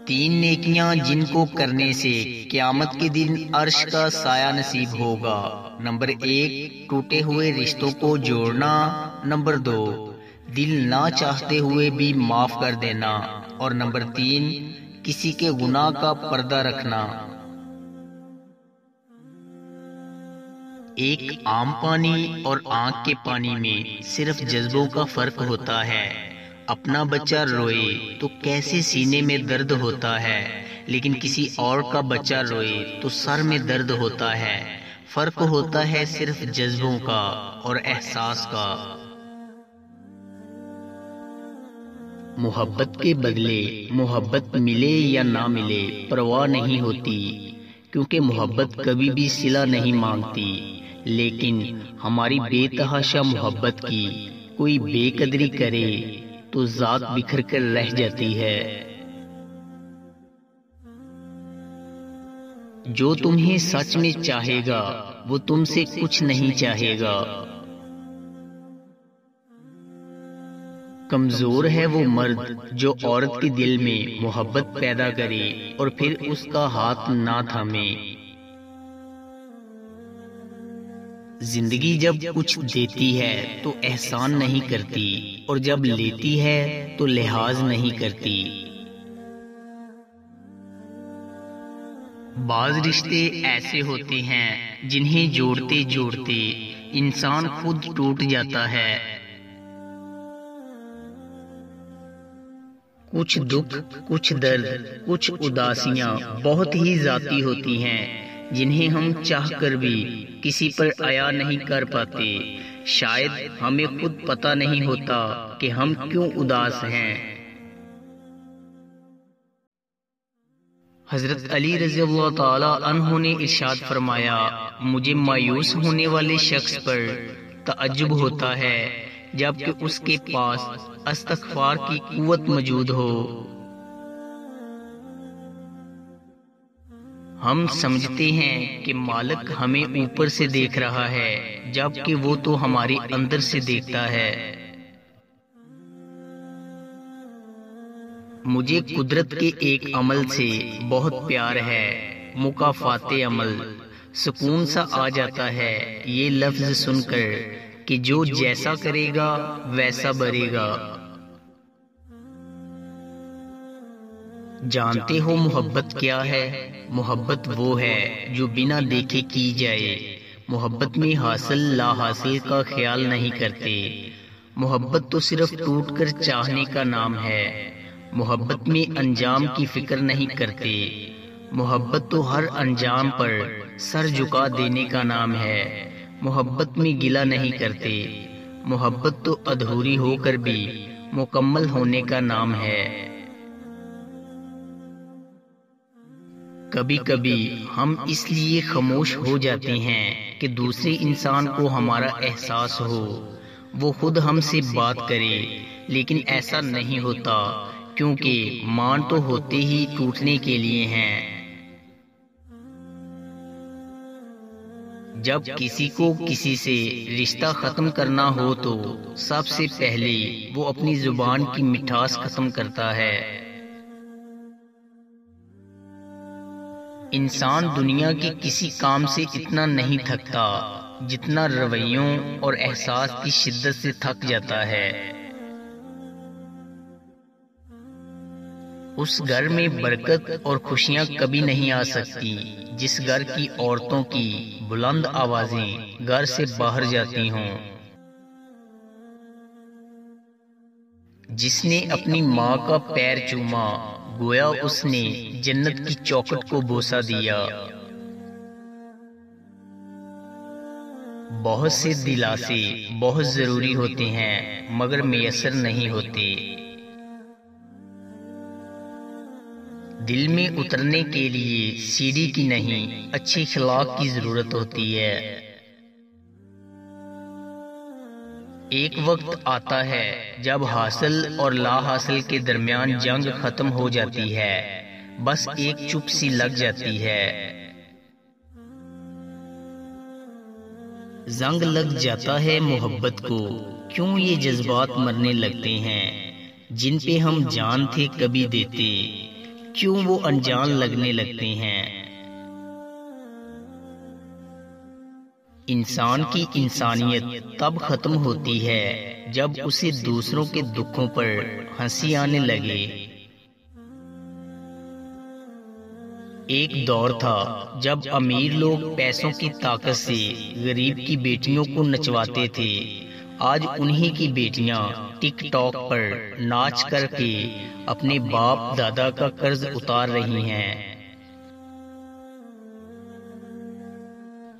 تین نیکیاں جن کو کرنے سے قیامت کے دن عرش کا سایہ نصیب ہوگا۔ نمبر 1، ٹوٹے ہوئے رشتوں کو جوڑنا۔ نمبر 2، دل نہ چاہتے ہوئے بھی معاف کر دینا۔ اور نمبر 3، کسی کے گناہ کا پردہ رکھنا۔ ایک عام پانی اور آنکھ کے پانی میں صرف جذبوں کا فرق ہوتا ہے۔ اپنا بچہ روئے تو کیسے سینے میں درد ہوتا ہے، لیکن کسی اور کا بچہ روئے تو سر میں درد ہوتا ہے۔ فرق ہوتا ہے صرف جذبوں کا اور احساس کا۔ محبت کے بدلے محبت ملے یا نہ ملے پرواہ نہیں ہوتی، کیونکہ محبت کبھی بھی صلہ نہیں مانگتی، لیکن ہماری بے تحاشا محبت کی کوئی بے قدری کرے تو ذات بکھر کر رہ جاتی ہے۔ جو تمہیں سچ میں چاہے گا وہ تم سے کچھ نہیں چاہے گا۔ کمزور ہے وہ مرد جو عورت کے دل میں محبت پیدا کرے اور پھر اس کا ہاتھ نہ تھامے۔ زندگی جب کچھ دیتی ہے تو احسان نہیں کرتی، اور جب لیتی ہے تو لحاظ نہیں کرتی۔ بعض رشتے ایسے ہوتے ہیں جنہیں جوڑتے جوڑتے انسان خود ٹوٹ جاتا ہے۔ کچھ دکھ، کچھ درد، کچھ اداسیاں بہت ہی ذاتی ہوتی ہیں، جنہیں ہم چاہ کر بھی کسی پر عیا نہیں کر پاتے۔ شاید ہمیں خود پتہ نہیں ہوتا کہ ہم کیوں اداس ہیں۔ حضرت علی رضی اللہ تعالی عنہ نے ارشاد فرمایا، مجھے مایوس ہونے والے شخص پر تعجب ہوتا ہے جبکہ اس کے پاس استغفار کی قوت موجود ہو۔ ہم سمجھتے ہیں کہ مالک ہمیں اوپر سے دیکھ رہا ہے، جبکہ وہ تو ہمارے اندر سے دیکھتا ہے۔ مجھے قدرت کے ایک عمل سے بہت پیار ہے، مکافات عمل۔ سکون سا آ جاتا ہے یہ لفظ سن کر کہ جو جیسا کرے گا ویسا بھرے گا۔ جانتے ہو محبت کیا ہے؟ محبت وہ ہے جو بنا دیکھے کی جائے۔ محبت میں حاصل لا حاصل کا خیال نہیں کرتے۔ محبت تو صرف ٹوٹ کر چاہنے کا نام ہے۔ محبت میں انجام کی فکر نہیں کرتے۔ محبت تو ہر انجام پر سر جھکا دینے کا نام ہے۔ محبت میں گلہ نہیں کرتے۔ محبت تو ادھوری ہو کر بھی مکمل ہونے کا نام ہے۔ کبھی کبھی ہم اس لیے خاموش ہو جاتے ہیں کہ دوسرے انسان کو ہمارا احساس ہو، وہ خود ہم سے بات کرے، لیکن ایسا نہیں ہوتا، کیونکہ مان تو ہوتے ہی ٹوٹنے کے لیے ہیں۔ جب کسی کو کسی سے رشتہ ختم کرنا ہو تو سب سے پہلے وہ اپنی زبان کی مٹھاس ختم کرتا ہے۔ انسان دنیا کے کسی کام سے اتنا نہیں تھکتا جتنا رویوں اور احساس کی شدت سے تھک جاتا ہے۔ اس گھر میں برکت اور خوشیاں کبھی نہیں آ سکتی جس گھر کی عورتوں کی بلند آوازیں گھر سے باہر جاتی ہوں۔ جس نے اپنی ماں کا پیر چوما گویا اس نے جنت کی چوکھٹ کو بوسہ دیا۔ بہت سے دلاسے بہت ضروری ہوتے ہیں مگر میسر نہیں ہوتے۔ دل میں اترنے کے لیے سیڑھی کی نہیں اچھے اخلاق کی ضرورت ہوتی ہے۔ ایک وقت آتا ہے جب حاصل اور لا حاصل کے درمیان جنگ ختم ہو جاتی ہے، بس ایک چپ سی لگ جاتی ہے۔ زنگ لگ جاتا ہے محبت کو، کیوں یہ جذبات مرنے لگتے ہیں جن پہ ہم جان تھے کبھی دیتے، کیوں وہ انجان لگنے لگتے ہیں؟ انسان کی انسانیت تب ختم ہوتی ہے جب اسے دوسروں کے دکھوں پر ہنسی آنے لگے۔ ایک دور تھا جب امیر لوگ پیسوں کی طاقت سے غریب کی بیٹیوں کو نچواتے تھے۔ آج انہی کی بیٹیاں ٹک ٹاک پر ناچ کر کے اپنے باپ دادا کا قرض اتار رہی ہیں۔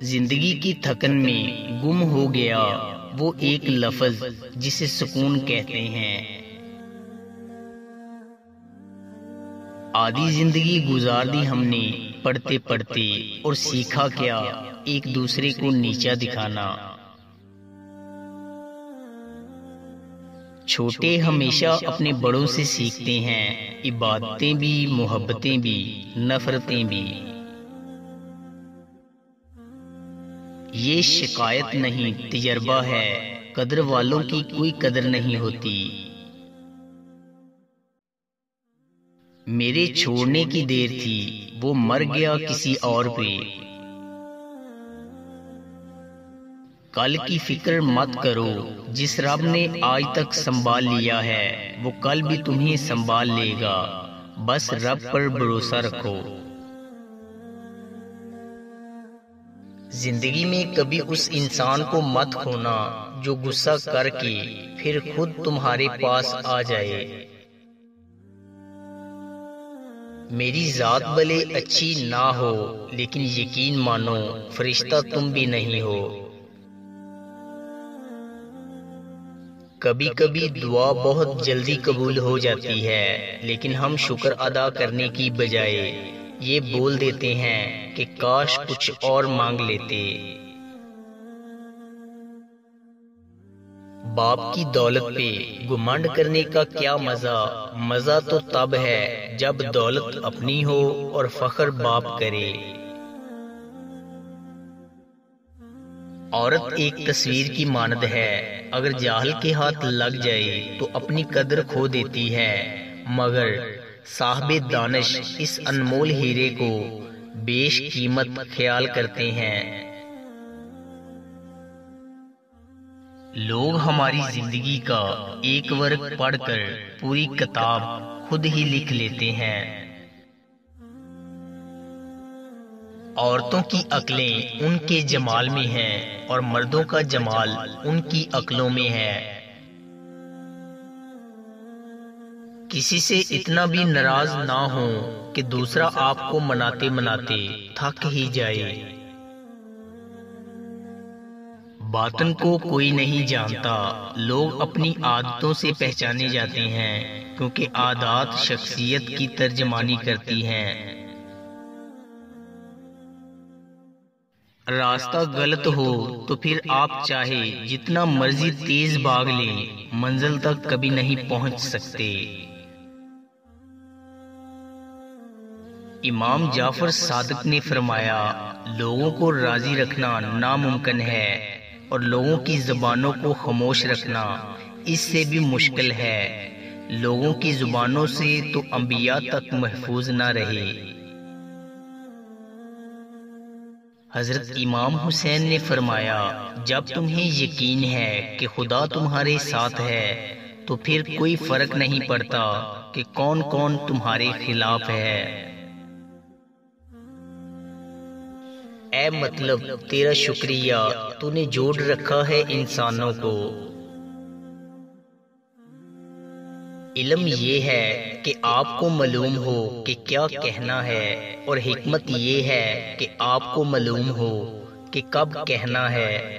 زندگی کی تھکن میں گم ہو گیا وہ ایک لفظ جسے سکون کہتے ہیں۔ آدھی زندگی گزار دی ہم نے پڑھتے پڑھتے، اور سیکھا کیا ایک دوسرے کو نیچا دکھانا۔ چھوٹے ہمیشہ اپنے بڑوں سے سیکھتے ہیں، عبادتیں بھی، محبتیں بھی، نفرتیں بھی۔ یہ شکایت نہیں تجربہ ہے، قدر والوں کی کوئی قدر نہیں ہوتی۔ میرے چھوڑنے کی دیر تھی، وہ مر گیا کسی اور پہ۔ کل کی فکر مت کرو، جس رب نے آج تک سنبھال لیا ہے وہ کل بھی تمہیں سنبھال لے گا، بس رب پر بھروسہ رکھو۔ زندگی میں کبھی اس انسان کو مت کھونا جو غصہ کر کے پھر خود تمہارے پاس آ جائے۔ میری ذات بھلے اچھی نہ ہو، لیکن یقین مانو فرشتہ تم بھی نہیں ہو۔ کبھی کبھی دعا بہت جلدی قبول ہو جاتی ہے، لیکن ہم شکر ادا کرنے کی بجائے یہ بول دیتے ہیں کہ کاش کچھ اور مانگ لیتے۔ باپ کی دولت پہ گھمنڈ کرنے کا کیا مزہ؟ مزہ تو تب ہے جب دولت اپنی ہو اور فخر باپ کرے۔ عورت ایک تصویر کی مانند ہے، اگر جاہل کے ہاتھ لگ جائے تو اپنی قدر کھو دیتی ہے، مگر صاحب دانش اس انمول ہیرے کو بیش قیمت خیال کرتے ہیں۔ لوگ ہماری زندگی کا ایک ورق پڑھ کر پوری کتاب خود ہی لکھ لیتے ہیں۔ عورتوں کی عقلیں ان کے جمال میں ہیں اور مردوں کا جمال ان کی عقلوں میں ہے۔ کسی سے اتنا بھی ناراض نہ ہو کہ دوسرا آپ کو مناتے مناتے تھک ہی جائے۔ باطن کو کوئی نہیں جانتا، لوگ اپنی عادتوں سے پہچانے جاتے ہیں، کیونکہ عادات شخصیت کی ترجمانی کرتی ہیں۔ راستہ غلط ہو تو پھر آپ چاہے جتنا مرضی تیز بھاگ لیں، منزل تک کبھی نہیں پہنچ سکتے۔ امام جعفر صادق نے فرمایا، لوگوں کو راضی رکھنا ناممکن ہے اور لوگوں کی زبانوں کو خاموش رکھنا اس سے بھی مشکل ہے۔ لوگوں کی زبانوں سے تو انبیاء تک محفوظ نہ رہے۔ حضرت امام حسین نے فرمایا، جب تمہیں یقین ہے کہ خدا تمہارے ساتھ ہے تو پھر کوئی فرق نہیں پڑتا کہ کون کون تمہارے خلاف ہے۔ اے مطلب تیرا شکریہ، تو نے جوڑ رکھا ہے انسانوں کو۔ علم یہ ہے کہ آپ کو معلوم ہو کہ کیا کہنا ہے، اور حکمت یہ ہے کہ آپ کو معلوم ہو کہ کب کہنا ہے۔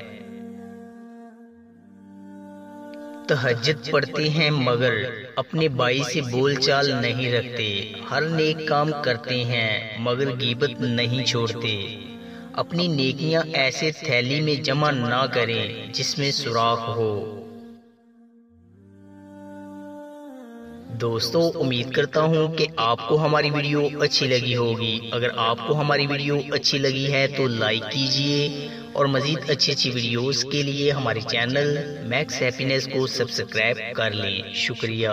تہجد پڑھتے ہیں مگر اپنے بھائی سے بول چال نہیں رکھتے، ہر نیک کام کرتے ہیں مگر غیبت نہیں چھوڑتے۔ اپنی نیکیاں ایسے تھیلی میں جمع نہ کریں جس میں سوراخ ہو۔ دوستو، امید کرتا ہوں کہ آپ کو ہماری ویڈیو اچھی لگی ہوگی۔ اگر آپ کو ہماری ویڈیو اچھی لگی ہے تو لائک کیجئے، اور مزید اچھی ویڈیوز کے لیے ہمارے چینل میکس ہیپینس کو سبسکرائب کر لیں۔ شکریہ۔